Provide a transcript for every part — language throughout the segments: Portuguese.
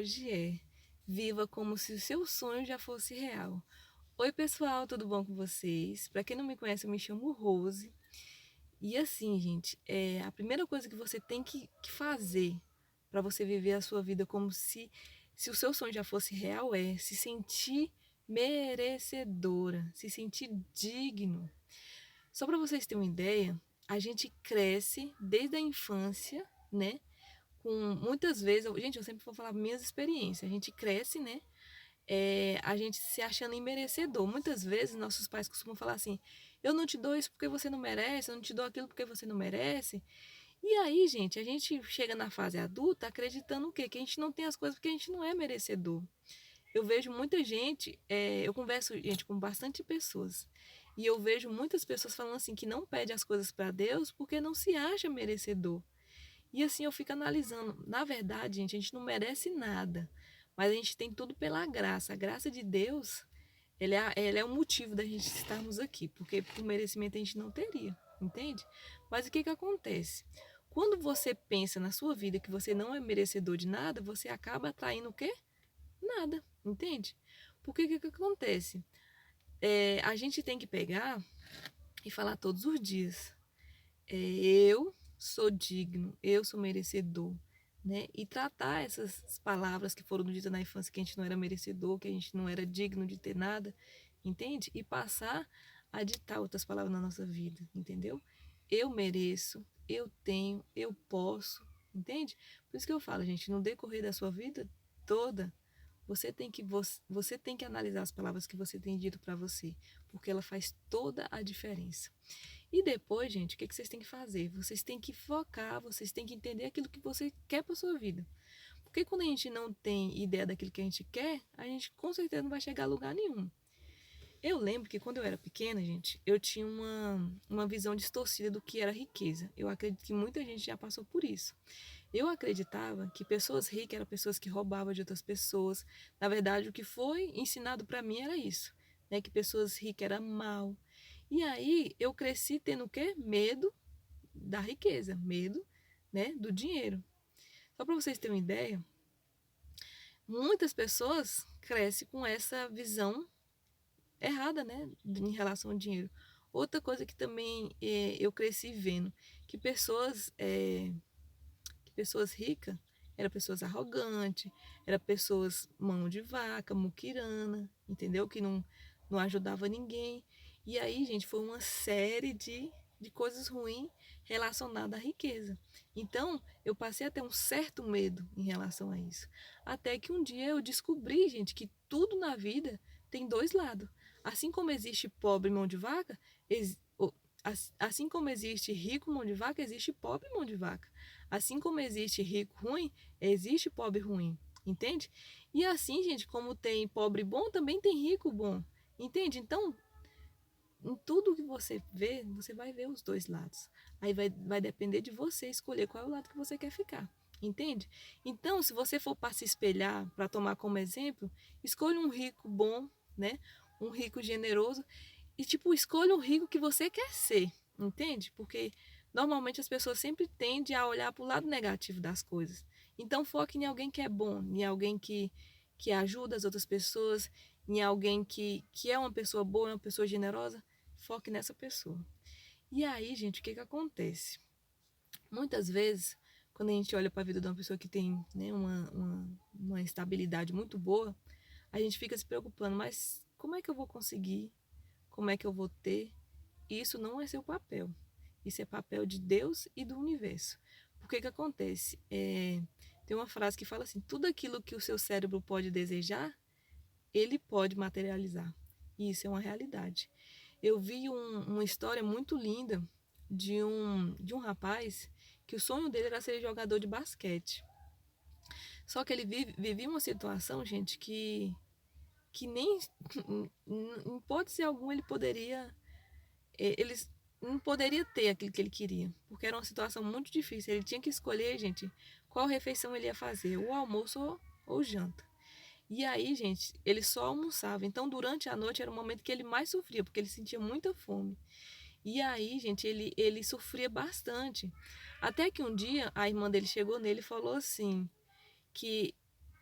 hoje é: viva como se o seu sonho já fosse real. Oi, pessoal, tudo bom com vocês? Para quem não me conhece, eu me chamo Rose. E assim, gente, a primeira coisa que você tem que fazer para você viver a sua vida como se o seu sonho já fosse real é se sentir merecedora, se sentir digno. Só para vocês terem uma ideia, a gente cresce desde a infância, né? Com muitas vezes, gente, eu sempre vou falar minhas experiências. A gente cresce, né? A gente se achando imerecedor. Muitas vezes nossos pais costumam falar assim: eu não te dou isso porque você não merece, eu não te dou aquilo porque você não merece. E aí, gente, a gente chega na fase adulta acreditando o quê? Que a gente não tem as coisas porque a gente não é merecedor. Eu vejo muita gente, eu converso, gente, com bastante pessoas. E eu vejo muitas pessoas falando assim que não pede as coisas para Deus porque não se acha merecedor. E assim eu fico analisando. Na verdade, gente, a gente não merece nada, mas a gente tem tudo pela graça. A graça de Deus, ele é o motivo da gente estarmos aqui, porque por merecimento a gente não teria, entende? Mas o que que acontece? Quando você pensa na sua vida que você não é merecedor de nada, você acaba atraindo o quê? Nada, entende? Porque o que que acontece? A gente tem que pegar e falar todos os dias. Eu sou digno, eu sou merecedor, né? E tratar essas palavras que foram ditas na infância que a gente não era merecedor, que a gente não era digno de ter nada, entende? E passar a ditar outras palavras na nossa vida, entendeu? Eu mereço, eu tenho, eu posso, entende? Por isso que eu falo, gente, no decorrer da sua vida toda, você tem que analisar as palavras que você tem dito para você, porque ela faz toda a diferença. E depois, gente, o que vocês têm que fazer? Vocês têm que focar, vocês têm que entender aquilo que você quer para sua vida. Porque quando a gente não tem ideia daquilo que a gente quer, a gente com certeza não vai chegar a lugar nenhum. Eu lembro que quando eu era pequena, gente, eu tinha uma visão distorcida do que era riqueza. Eu acredito que muita gente já passou por isso. Eu acreditava que pessoas ricas eram pessoas que roubavam de outras pessoas. Na verdade, o que foi ensinado para mim era isso, né? Que pessoas ricas eram mal. E aí eu cresci tendo o quê? Medo da riqueza, medo, né, do dinheiro. Só para vocês terem uma ideia, muitas pessoas crescem com essa visão errada, né, em relação ao dinheiro. Outra coisa que também eu cresci vendo, que pessoas ricas eram pessoas arrogantes, eram pessoas mão de vaca, muquirana, entendeu? Que não ajudava ninguém. E aí, gente, foi uma série de coisas ruins relacionadas à riqueza. Então, eu passei a ter um certo medo em relação a isso. Até que um dia eu descobri, gente, que tudo na vida tem dois lados. Assim como existe pobre mão de vaca, assim como existe rico mão de vaca, existe pobre mão de vaca. Assim como existe rico ruim, existe pobre ruim. Entende? E assim, gente, como tem pobre bom, também tem rico bom. Entende? Então, em tudo que você vê, você vai ver os dois lados. Aí vai depender de você escolher qual é o lado que você quer ficar. Entende? Então, se você for para se espelhar, para tomar como exemplo, escolha um rico bom, né? Um rico generoso e, tipo, escolha o rico que você quer ser, entende? Porque normalmente as pessoas sempre tendem a olhar para o lado negativo das coisas. Então, foque em alguém que é bom, em alguém que ajuda as outras pessoas, em alguém que é uma pessoa boa, uma pessoa generosa. Foque nessa pessoa. E aí, gente, o que que acontece? Muitas vezes, quando a gente olha para a vida de uma pessoa que tem, né, uma estabilidade muito boa, a gente fica se preocupando, mas como é que eu vou conseguir? Como é que eu vou ter? Isso não é seu papel. Isso é papel de Deus e do universo. Porque que acontece? Tem uma frase que fala assim: tudo aquilo que o seu cérebro pode desejar, ele pode materializar. E isso é uma realidade. Eu vi uma história muito linda de um rapaz que o sonho dele era ser jogador de basquete. Só que ele vivia uma situação, gente, que nem em hipótese alguma ele não poderia ter aquilo que ele queria, porque era uma situação muito difícil. Ele tinha que escolher, gente, qual refeição ele ia fazer, o almoço ou janta. E aí, gente, ele só almoçava. Então, durante a noite era o momento que ele mais sofria, porque ele sentia muita fome. E aí, gente, ele sofria bastante. Até que um dia a irmã dele chegou nele e falou assim: que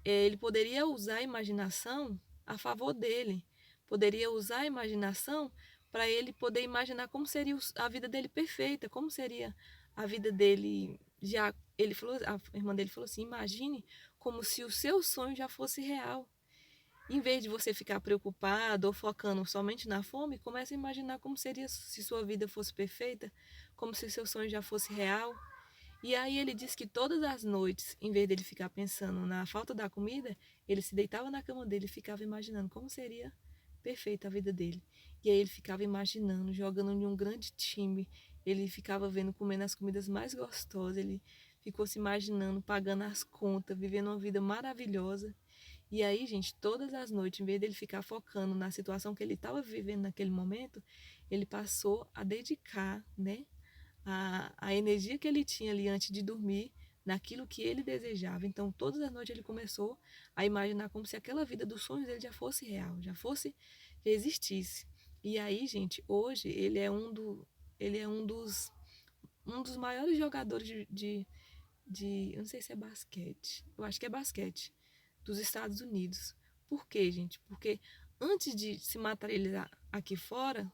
ele poderia usar a imaginação a favor dele, poderia usar a imaginação para ele poder imaginar como seria a vida dele perfeita, como seria a vida dele já. Ele falou, a irmã dele falou assim: imagine como se o seu sonho já fosse real. Em vez de você ficar preocupado ou focando somente na fome, comece a imaginar como seria se sua vida fosse perfeita, como se seu sonho já fosse real. E aí ele disse que todas as noites, em vez dele ficar pensando na falta da comida, ele se deitava na cama dele e ficava imaginando como seria perfeita a vida dele. E aí ele ficava imaginando, jogando em um grande time, ele ficava vendo, comendo as comidas mais gostosas, ele ficou se imaginando, pagando as contas, vivendo uma vida maravilhosa. E aí, gente, todas as noites, em vez dele ficar focando na situação que ele estava vivendo naquele momento, ele passou a dedicar, né, a energia que ele tinha ali antes de dormir naquilo que ele desejava. Então, todas as noites ele começou a imaginar como se aquela vida dos sonhos dele já fosse real, já existisse. E aí, gente, hoje ele é um dos maiores jogadores eu não sei se é basquete, eu acho que é basquete, dos Estados Unidos. Por quê, gente? Porque antes de se materializar aqui fora,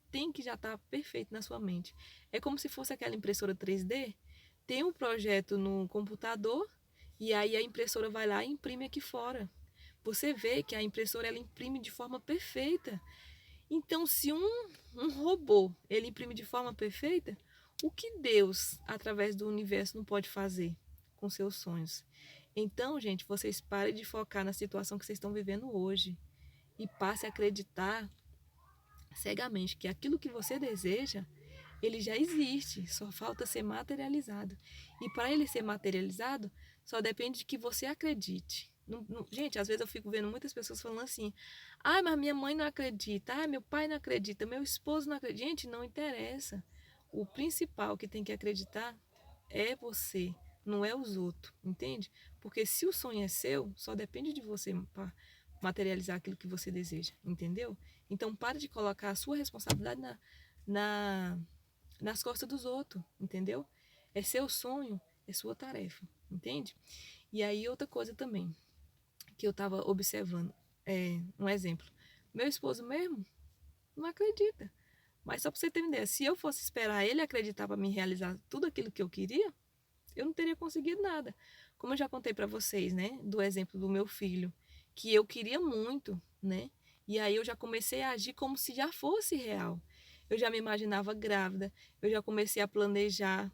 tem que já estar perfeito na sua mente. É como se fosse aquela impressora 3D, tem um projeto no computador e aí a impressora vai lá e imprime aqui fora. Você vê que a impressora ela imprime de forma perfeita. Então, se um robô ele imprime de forma perfeita, o que Deus, através do universo, não pode fazer com seus sonhos? Então, gente, vocês parem de focar na situação que vocês estão vivendo hoje e passem a acreditar cegamente que aquilo que você deseja, ele já existe, só falta ser materializado. E para ele ser materializado, só depende de que você acredite. Gente, às vezes eu fico vendo muitas pessoas falando assim: ah, mas minha mãe não acredita, ah, meu pai não acredita, meu esposo não acredita. Gente, não interessa. O principal que tem que acreditar é você, não é os outros, entende? Porque se o sonho é seu, só depende de você para materializar aquilo que você deseja, entendeu? Então, para de colocar a sua responsabilidade na, nas costas dos outros, entendeu? É seu sonho, é sua tarefa, entende? E aí, outra coisa também, que eu estava observando, um exemplo. Meu esposo mesmo não acredita. Mas só para você ter uma ideia, se eu fosse esperar ele acreditar para me realizar tudo aquilo que eu queria, eu não teria conseguido nada. Como eu já contei para vocês, né, do exemplo do meu filho, que eu queria muito, né? E aí eu já comecei a agir como se já fosse real. Eu já me imaginava grávida, eu já comecei a planejar.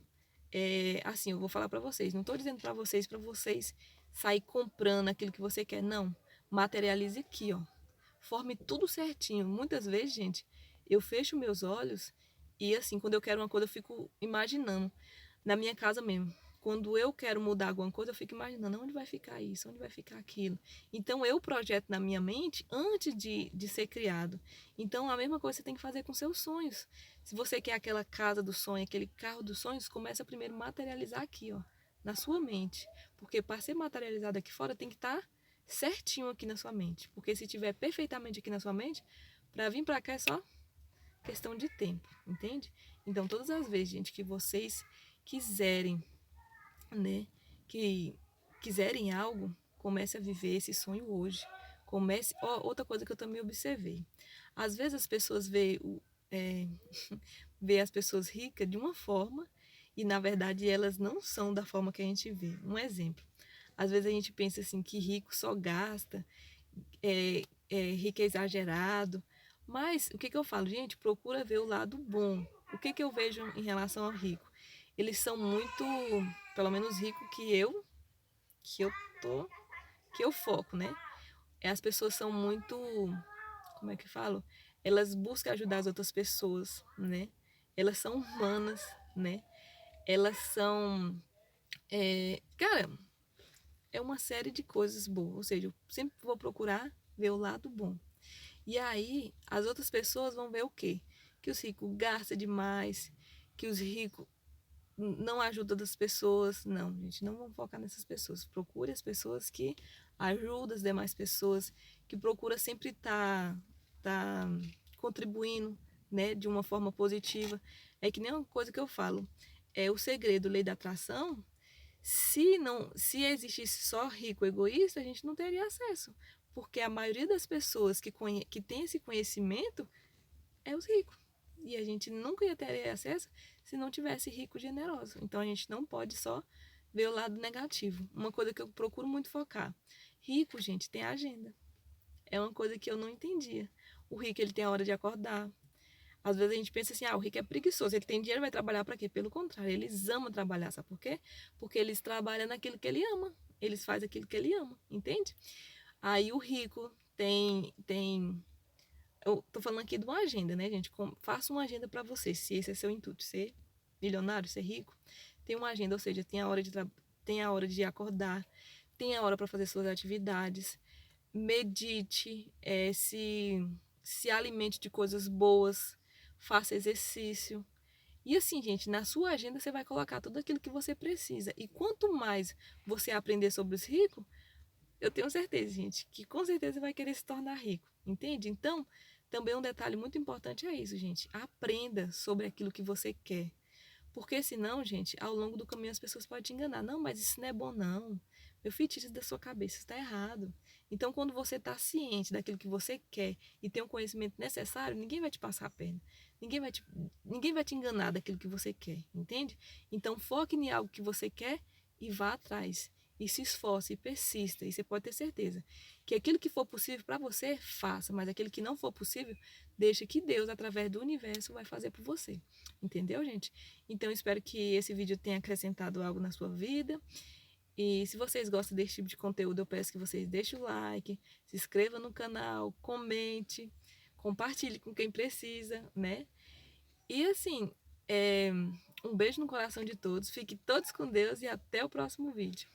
Assim, eu vou falar para vocês, não estou dizendo para vocês sair comprando aquilo que você quer, não. Materialize aqui, ó. Forme tudo certinho. Muitas vezes, gente, eu fecho meus olhos e assim, quando eu quero uma coisa, eu fico imaginando na minha casa mesmo. Quando eu quero mudar alguma coisa, eu fico imaginando onde vai ficar isso, onde vai ficar aquilo. Então, eu projeto na minha mente antes de ser criado. Então, a mesma coisa você tem que fazer com seus sonhos. Se você quer aquela casa do sonho, aquele carro dos sonhos, começa primeiro a materializar aqui, ó, na sua mente. Porque para ser materializado aqui fora, tem que estar certinho aqui na sua mente. Porque se tiver perfeitamente aqui na sua mente, para vir para cá é só questão de tempo, entende? Então, todas as vezes, gente, que vocês quiserem, né, que quiserem algo, comece a viver esse sonho hoje. Comece. Outra coisa que eu também observei. Às vezes as pessoas é, vê as pessoas ricas de uma forma e na verdade elas não são da forma que a gente vê. Um exemplo. Às vezes a gente pensa assim que rico só gasta, rico é exagerado. Mas o que, que eu falo, gente? Procura ver o lado bom. O que, que eu vejo em relação ao rico? Eles são muito, pelo menos rico que eu tô, que eu foco, né? As pessoas são muito, como é que falo? Elas buscam ajudar as outras pessoas, né? Elas são humanas, né? Elas são, cara, é uma série de coisas boas. Ou seja, eu sempre vou procurar ver o lado bom. E aí, as outras pessoas vão ver o quê? Que os ricos gastam demais, que os ricos não ajudam as pessoas. Não, gente, não vamos focar nessas pessoas. Procure as pessoas que ajudam as demais pessoas, que procura sempre tá contribuindo, né, de uma forma positiva. É que nem uma coisa que eu falo. É o segredo, lei da atração. Se existisse só rico egoísta, a gente não teria acesso, porque a maioria das pessoas que tem esse conhecimento é os ricos. E a gente nunca ia ter acesso se não tivesse rico generoso. Então a gente não pode só ver o lado negativo. Uma coisa que eu procuro muito focar. Rico, gente, tem agenda. É uma coisa que eu não entendia. O rico, ele tem a hora de acordar. Às vezes a gente pensa assim, o rico é preguiçoso, ele tem dinheiro, vai trabalhar para quê? Pelo contrário, eles amam trabalhar, sabe por quê? Porque eles trabalham naquilo que ele ama. Eles fazem aquilo que ele ama, entende? Aí o rico tem eu tô falando aqui de uma agenda, né, gente? Faça uma agenda para você, se esse é seu intuito, ser milionário, ser rico. Tem uma agenda, ou seja, tem a hora de acordar, tem a hora para fazer suas atividades, medite, se alimente de coisas boas, faça exercício. E assim, gente, na sua agenda você vai colocar tudo aquilo que você precisa. E quanto mais você aprender sobre os ricos, eu tenho certeza, gente, que com certeza vai querer se tornar rico, entende? Então, também um detalhe muito importante é isso, gente. Aprenda sobre aquilo que você quer. Porque senão, gente, ao longo do caminho as pessoas podem te enganar. Não, mas isso não é bom, não. Meu filho, tira isso da sua cabeça, isso está errado. Então, quando você está ciente daquilo que você quer e tem o conhecimento necessário, ninguém vai te passar a perna. Ninguém vai te enganar daquilo que você quer, entende? Então, foque em algo que você quer e vá atrás. E se esforce e persista. E você pode ter certeza que aquilo que for possível para você, faça. Mas aquilo que não for possível, deixa que Deus, através do universo, vai fazer por você. Entendeu, gente? Então, espero que esse vídeo tenha acrescentado algo na sua vida. E se vocês gostam desse tipo de conteúdo, eu peço que vocês deixem o like, se inscrevam no canal, comente, compartilhe com quem precisa, né? E assim, um beijo no coração de todos, fiquem todos com Deus e até o próximo vídeo.